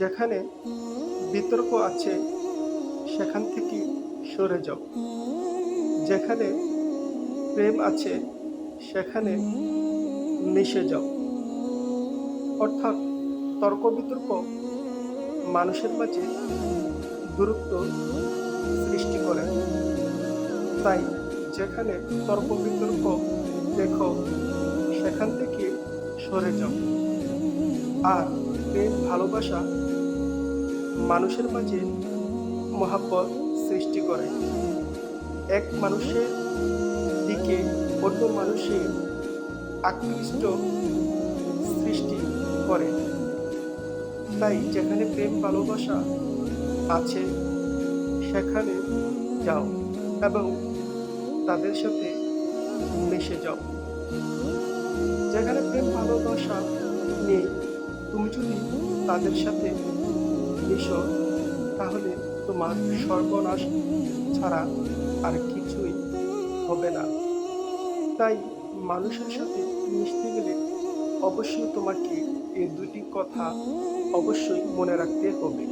যেখানে বিতর্ক আছে সেখান থেকে সরে যাও। যেখানে প্রেম আছে সেখানে মিশে যাও। অর্থাৎ তর্ক বিতর্ক মানুষের মাঝে দূরত্ব সৃষ্টি করে। তাই যেখানে তর্ক বিতর্ক দেখো সেখান থেকে সরে যাও। আর প্রেম ভালোবাসা মানুষের মাঝে মহাব্বত সৃষ্টি করে। এক মানুষের দিকে অন্য মানুষের আকৃষ্ট সৃষ্টি করে। তাই যেখানে প্রেম ভালোবাসা আছে সেখানে যাও এবং তাদের সাথে মিশে যাও। যেখানে প্রেম ভালোবাসা নেই, তুমি যদি তাদের সাথে মিশো তাহলে তোমার সর্বনাশ ছাড়া আর কিছুই হবে না। তাই মানুষের সাথে মিশতে গেলে অবশ্যই তোমাকে এই দুটি কথা অবশ্যই মনে রাখতে হবে।